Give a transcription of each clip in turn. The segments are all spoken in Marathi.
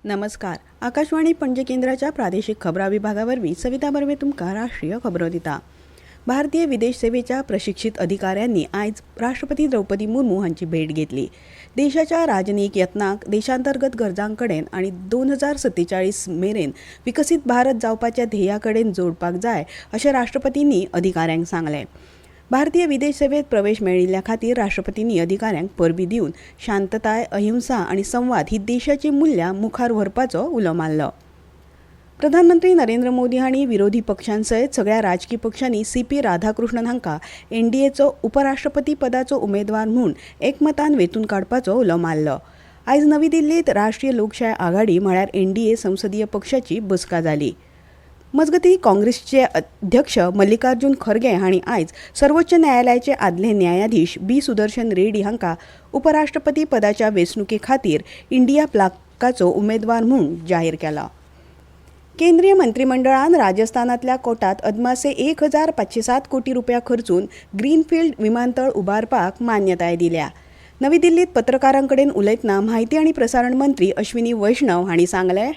नमस्कार. आकाशवाणी पणजी केंद्राच्या प्रादेशिक खबरा विभागावरवी सविता बर्वे तुमका राष्ट्रीय खबरो दिता. भारतीय विदेश सेवेच्या प्रशिक्षित अधिकाऱ्यांनी आज राष्ट्रपती द्रौपदी मुर्मू हांची भेट घेतली. देशाच्या राजनैतिक यत्नाक देशांतर्गत गरजांकडेन आणि 2047 मेरेन विकसित भारत जावपाच्या ध्येयाकडेन जोडपाक जाय अशें राष्ट्रपतींनी अधिकाऱ्यांक सांगलें. भारतीय विदेश सेवेत प्रवेश मेळिल्ल्या खातीर राष्ट्रपतींनी अधिकाऱ्यांक परबी दिवन शांतताय, अहिंसा आणि संवाद ही देशाची मूल्यां मुखार व्हरपाचो उलो मारलो. प्रधानमंत्री नरेंद्र मोदी हांणी विरोधी पक्षांसयत सगळ्या राजकीय पक्षांनी CP राधाकृष्णन हांकां NDAचो उपराष्ट्रपती पदाचो उमेदवार म्हूण एकमतान वेंचून काडपाचो उलो मारलो. आयज नवी दिल्लीत राष्ट्रीय लोकशाय आघाडी म्हळ्यार NDA संसदीय पक्षाची बसका जाली. मजगतीं काँग्रेसचे अध्यक्ष मल्लिकार्जुन खरगे हांणी आयज सर्वोच्च न्यायालयाचे आदले न्यायाधीश B. सुदर्शन रेड्डी हांकां उपराष्ट्रपती पदाच्या वेंचणुके खातीर इंडिया ब्लॉकाचो उमेदवार म्हूण जाहीर केला. केंद्रीय मंत्रिमंडळान राजस्थानातल्या कोटात अदमासे 1507 कोटी रुपया खर्चून ग्रीनफील्ड विमानतळ उबारपाक मान्यताय दिल्या. नवी दिल्लीत पत्रकारांकडेन उलयतना माहिती आणि प्रसारण मंत्री अश्विनी वैष्णव हांणी सांगलें,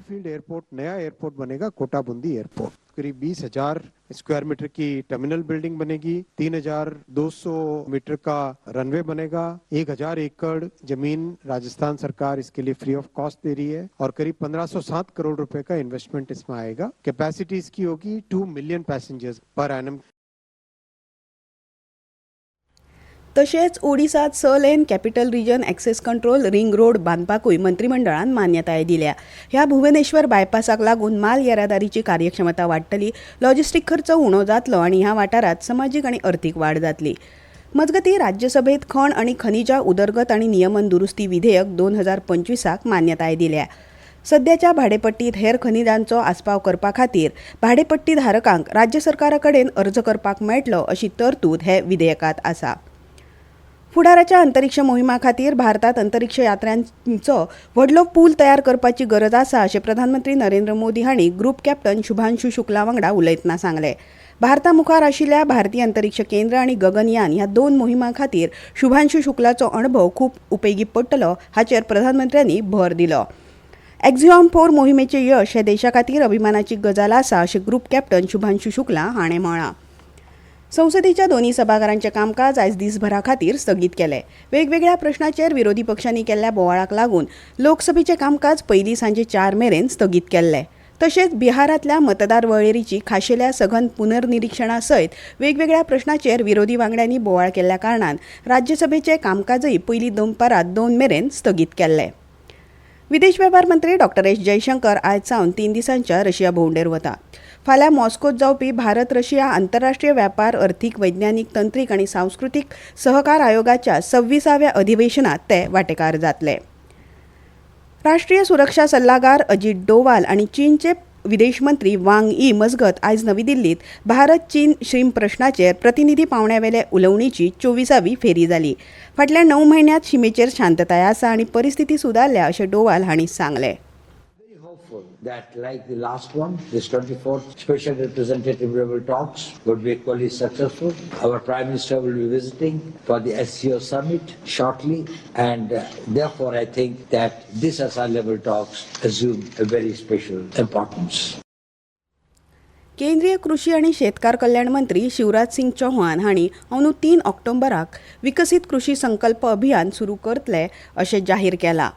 ग्रीनफील्ड एयरपोर्ट नया एयरपोर्ट बनेगा, कोटा बूंदी एयरपोर्ट. करीब 20,000 स्क्वायर मीटर की टर्मिनल बिल्डिंग बनेगी, 3,200 मीटर का रनवे बनेगा, 1,000 एकड़ जमीन राजस्थान सरकार इसके लिए फ्री ऑफ कॉस्ट दे रही है और करीब 1507 करोड़ रुपए का इन्वेस्टमेंट इसमें आएगा. कैपेसिटी इसकी होगी 2 मिलियन पैसेंजर्स पर एनम. तशेंच ओडिसात 6 lane capital region access control ring road बांदपाकूय मंत्रिमंडळान मान्यताय दिल्या. ह्या भुवनेश्वर बायपासाक लागून माल येरादारीची कार्यक्षमता वाडटली, लॉजिस्टीक खर्च उणो जातलो आणि ह्या वाठारात समाजीक आणि अर्थीक वाड जातली. मजगतीं राज्यसभेत खण आणि खनिजा उदरगत आणि नियमन दुरुस्ती विधेयक 2025 मान्यताय दिल्या. सध्याच्या भाडेपट्टीत हेर खनिजांचो आस्पाव करपा खातीर भाडेपट्टी धारकांक राज्य सरकारा कडेन अर्ज करपाक मेळटलो अशी तरतूद हे विधेयकात आसा. फुडाराच्या अंतरिक्ष मोहिमा खातीर भारतात अंतरिक्ष यात्र्यांचो व्हडलो पूल तयार करपाची गरज आसा अशें प्रधानमंत्री नरेंद्र मोदी हांणी ग्रुप कॅप्टन शुभांशु शुक्ला वांगडा उलयतना सांगलें. भारता मुखार आशिल्ल्या भारतीय अंतरिक्ष केंद्र आणि गगनयान ह्या 2 मोहिमां खातीर शुभांशु शुक्लाचो अणभव खूब उपेगी पडटलो हाचेर प्रधानमंत्र्यांनी भर दिलो. एक्झिओम 4 मोहिमेचें यश हे देशा खातीर अभिमानाची गजाल आसा अशें ग्रुप कॅप्टन शुभांशु शुक्ला हाणें म्हळां. संसदेच्या दोन्ही सभाघरांचें कामकाज आयज दिसभरा खातीर स्थगीत केलें. वेगवेगळ्या प्रश्नांचेर विरोधी पक्षांनी केल्ल्या बोवाळाक लागून लोकसभेचें कामकाज पयलीं सांजे 4 मेरेन स्थगीत केल्लें. तशेंच बिहारांतल्या मतदार वळेरीची खाशेल्या सघन पुनर्निरीक्षणा सयत वेगवेगळ्या प्रश्नांचेर विरोधी वांगड्यांनी बोवाळ केल्ल्या कारणान राज्यसभेचें कामकाजय पयलीं दनपारां 2 मेरेन स्थगीत केल्लें. विदेश वेव्हार मंत्री डॉ. एस. जयशंकर आयज सावन 3 दिसांच्या रशिया भोंवडेर वता. फाल्यां मॉस्कोत जावपी भारत रशिया आंतरराष्ट्रीय व्यापार, अर्थीक, वैज्ञानीक, तंत्रीक आनी सांस्कृतीक सहकार आयोगाच्या 26व्या अधिवेशनात ते वांटेकार जातले. राष्ट्रीय सुरक्षा सल्लागार अजित डोवाल आनी चीनचे विदेश मंत्री वांग यी मजगत आयज नवी दिल्लीत भारत चीन श्रीम प्रश्नाचेर प्रतिनिधी पावण्यावेले उलोवणीची 24वी फेरी जाली. फाटल्या 9 म्हयन्यांत शिमेचेर शांतताय आसा आनी परिस्थिती सुदारल्या अशें डोवाल हांणी सांगलें. That like the last one, this 24th special representative level talks would be equally successful. Our Prime Minister will be visiting for the SCO summit shortly, and therefore I think that this SR level talks assume a very special importance. केंद्रीय कृषी आणि शेतकार कल्याण मंत्री शिवराज सिंग चौहान हांणी अंदू 3 ऑक्टोबराक विकसित कृषी संकल्प अभियान सुरू करतले अशें जाहीर केलां.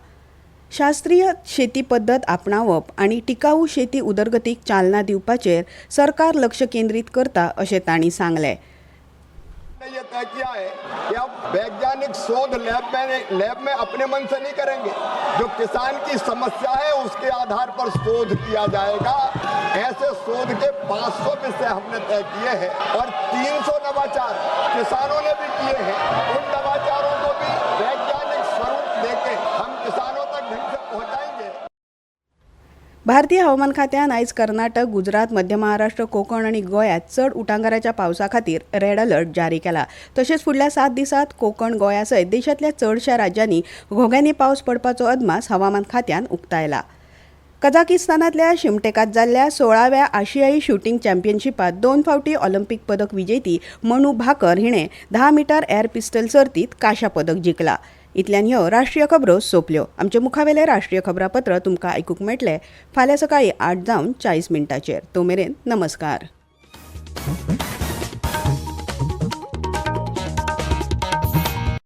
शास्त्रीय शेती पद्दत आपणावप आणि टिकाऊ शेती उदरगतीक चालना दिवपाचेर सरकार लक्ष केंद्रीत करता अशें तांणी सांगलें. ये तय किया है कि अब वैज्ञानिक शोध लैब में अपने मन से नहीं करेंगे. जो किसान की समस्या है उसके आधार पर शोध किया जाएगा. ऐसे शोध के 500 विषय हमने तय किए हैं और 300 नवाचार किसानों ने भी किए हैं. उन नवाचारों को भी वैज्ञानिक स्वरूप देके हम किसानों तक ढंग से पहुंचाएंगे. भारतीय हवामान खात्यान आयज कर्नाटक, गुजरात, मध्य महाराष्ट्र, कोकण आणि गोंयांत चड उटांगाराच्या पावसा खातीर रेड अलर्ट जारी केला. तशेंच फुडल्या 7 दिसांत कोकण, गोंया सयत देशांतल्या चडशा राज्यांनी घोग्यांनी पावस पडपाचो अदमास हवामान खात्यान उक्तायला. कझाकिस्तानातल्या शिमटेकात जाल्ल्या 16व्या आशियाई शूटिंग चॅम्पियनशिपात 2 फावटी ऑलिंपिक पदक विजेती मनू भाकर हिणें 10 मीटर एअर पिस्टल सर्तीत कांस्य पदक जिखला. इतल्यान ह्यो राष्ट्रीय खबरो सोंपल्यो. आमचे मुखावेले राष्ट्रीय खबरापत्र तुमकां आयकूंक मेळटलें फाल्यां सकाळीं 8:40 तो मेरेन नमस्कार.